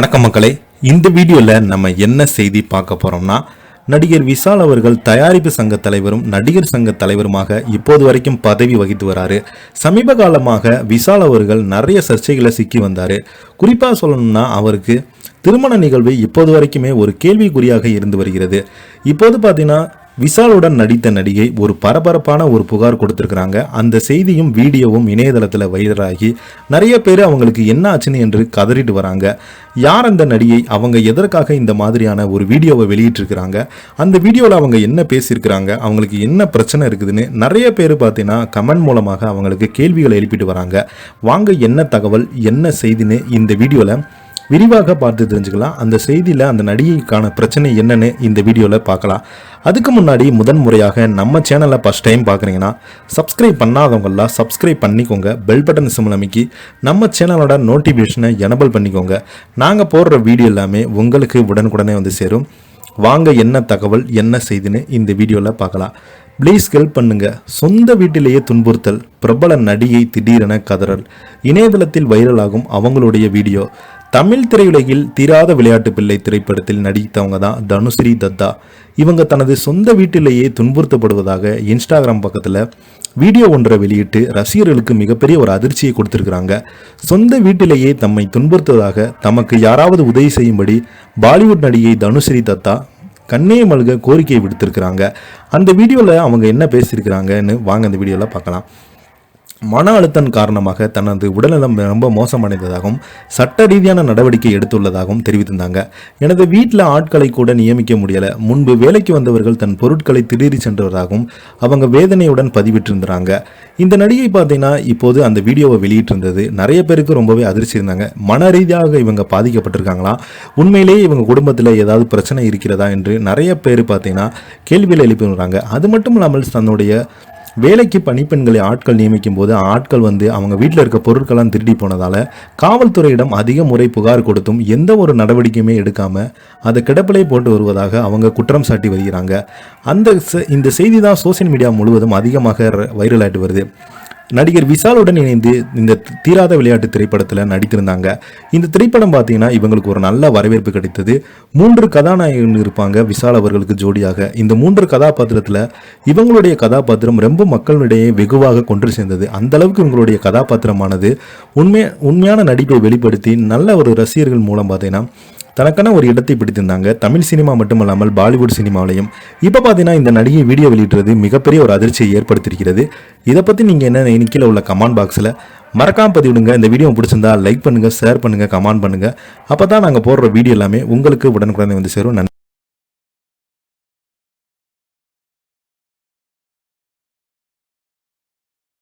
வணக்கம் மக்களே, இந்த வீடியோவில் நம்ம என்ன செய்தி பார்க்க போகிறோம்னா, நடிகர் விஷால் அவர்கள் தயாரிப்பு சங்க தலைவரும் நடிகர் சங்க தலைவருமாக இப்போது வரைக்கும் பதவி வகித்து வராரு. சமீப காலமாக விஷால் அவர்கள் நிறைய சர்ச்சைகளை சிக்கி வந்தார். குறிப்பாக சொல்லணும்னா அவருக்கு திருமண நிகழ்வு இப்போது வரைக்குமே ஒரு கேள்விக்குறியாக இருந்து வருகிறது. இப்போது பார்த்தீங்கன்னா விஷாலுடன் நடித்த நடிகை ஒரு பரபரப்பான ஒரு புகார் கொடுத்திருக்கிறாங்க. அந்த செய்தியும் வீடியோவும் இணையதளத்தில் வைரலாகி நிறைய பேர் அவங்களுக்கு என்ன ஆச்சுன்னு என்று கதறிட்டு வராங்க. யார் அந்த நடிகை, அவங்க எதற்காக இந்த மாதிரியான ஒரு வீடியோவை வெளியிட்டிருக்கிறாங்க, அந்த வீடியோவில் அவங்க என்ன பேசியிருக்கிறாங்க, அவங்களுக்கு என்ன பிரச்சனை இருக்குதுன்னு நிறைய பேர் பார்த்தீங்கன்னா கமெண்ட் மூலமாக அவங்களுக்கு கேள்விகளை எழுப்பிட்டு வராங்க. வாங்க என்ன தகவல் என்ன செய்தின்னு இந்த வீடியோவில் விரிவாக பார்த்து தெரிஞ்சுக்கலாம். அந்த செய்தியில் அந்த நடிகைக்கான பிரச்சனை என்னன்னு இந்த வீடியோவில் பார்க்கலாம். அதுக்கு முன்னாடி முதன்முறையாக நம்ம சேனலை ஃபஸ்ட் டைம் பார்க்குறீங்கன்னா சப்ஸ்கிரைப் பண்ணாதவங்களாம் சப்ஸ்கிரைப் பண்ணிக்கோங்க. பெல் பட்டன் சிம்பிள் அமைக்கி நம்ம சேனலோட நோட்டிஃபிகேஷனை எனபிள் பண்ணிக்கோங்க. நாங்கள் போடுற வீடியோ எல்லாமே உங்களுக்கு உடனுக்குடனே வந்து சேரும். வாங்க என்ன தகவல் என்ன செய்தின்னு இந்த வீடியோவில் பார்க்கலாம். ப்ளீஸ் ஹெல்ப் பண்ணுங்க. சொந்த வீட்டிலேயே துன்புறுத்தல், பிரபல நடிகை திடீரென கதறல், இணையதளத்தில் வைரலாகும் அவங்களுடைய வீடியோ. தமிழ் திரையுலகில் தீராத விளையாட்டு பிள்ளை திரைப்படத்தில் நடித்தவங்க தான் தனுஸ்ரீ தத்தா. இவங்க தனது சொந்த வீட்டிலேயே துன்புறுத்தப்படுவதாக இன்ஸ்டாகிராம் பக்கத்தில் வீடியோ ஒன்றை வெளியிட்டு ரசிகர்களுக்கு மிகப்பெரிய ஒரு அதிர்ச்சியை கொடுத்திருக்கிறாங்க. சொந்த வீட்டிலேயே தம்மை துன்புறுத்துவதாக தமக்கு யாராவது உதவி செய்யும்படி பாலிவுட் நடிகை தனுஸ்ரீ தத்தா கண்ணே மல்க கோரிக்கை விடுத்திருக்கிறாங்க. அந்த வீடியோவில் அவங்க என்ன பேசியிருக்கிறாங்கன்னு வாங்க அந்த வீடியோவில் பார்க்கலாம். மன அழுத்தம் காரணமாக தனது உடல்நலம் ரொம்ப மோசமடைந்ததாகவும் சட்ட ரீதியான நடவடிக்கை எடுத்துள்ளதாகவும் தெரிவித்திருந்தாங்க. எனது வீட்டில் ஆட்களை கூட நியமிக்க முடியலை. முன்பு வேலைக்கு வந்தவர்கள் தன் பொருட்களை திருடி சென்றதாகவும் அவங்க வேதனையுடன் பதிவிட்டிருந்தாங்க. இந்த நடிகை பார்த்தீங்கன்னா இப்போது அந்த வீடியோவை வெளியிட்டிருந்தது நிறைய பேருக்கு ரொம்பவே அதிர்ச்சி இருந்தாங்க. மன ரீதியாக இவங்க பாதிக்கப்பட்டிருக்காங்களா, உண்மையிலேயே இவங்க குடும்பத்தில் ஏதாவது பிரச்சனை இருக்கிறதா என்று நிறைய பேர் பார்த்தீங்கன்னா கேள்வியில் எழுப்பி வராங்க. அது மட்டும் இல்லாமல் தன்னுடைய வேலைக்கு பணிப்பெண்களை ஆட்கள் நியமிக்கும் போது ஆட்கள் அவங்க வீட்டில் இருக்க பொருட்கள்லாம் திருடி போனதால் காவல்துறையிடம் அதிக முறை புகார் கொடுத்தும் எந்த ஒரு நடவடிக்கையுமே எடுக்காம அதை கிடப்பிலே போட்டு வருவதாக அவங்க குற்றம் சாட்டி வருகிறாங்க. இந்த செய்தி தான் சோசியல் மீடியா முழுவதும் அதிகமாக வைரல் ஆகிட்டு வருது. நடிகர் விஷாலுடன் இணைந்து இந்த தீராத விளையாட்டு திரைப்படத்தில் நடித்திருந்தாங்க. இந்த திரைப்படம் பார்த்தீங்கன்னா இவங்களுக்கு ஒரு நல்ல வரவேற்பு கிடைத்தது. 3 கதாநாயகர்கள் இருப்பாங்க விஷால் அவர்களுக்கு ஜோடியாக. இந்த 3 கதாபாத்திரத்தில் இவங்களுடைய கதாபாத்திரம் ரொம்ப மக்களிடையே வெகுவாக கொண்டு சேர்ந்தது. அந்த அளவுக்கு இவங்களுடைய கதாபாத்திரமானது உண்மையான நடிப்பை வெளிப்படுத்தி நல்ல ஒரு ரசிகர்கள் மூலம் பார்த்தீங்கன்னா தனக்கான ஒரு இடத்தை பிடித்திருந்தாங்க. தமிழ் சினிமா மட்டுமல்லாமல் பாலிவுட் சினிமாவிலையும். இப்போ பார்த்தீங்கன்னா இந்த நடிகை வீடியோ வெளியிடுறது மிகப்பெரிய ஒரு அதிர்ச்சியை ஏற்படுத்தியிருக்கிறது. இதை பற்றி நீங்கள் என்ன கீழே உள்ள கமெண்ட் பாக்ஸில் மறக்காம பதிவிடுங்க. இந்த வீடியோ பிடிச்சிருந்தா லைக் பண்ணுங்கள், ஷேர் பண்ணுங்கள், கமெண்ட் பண்ணுங்கள். அப்போ தான் நாங்கள் போடுற வீடியோ எல்லாமே உங்களுக்கு உடனுக்குடனே வந்து சேரும். நன்றி.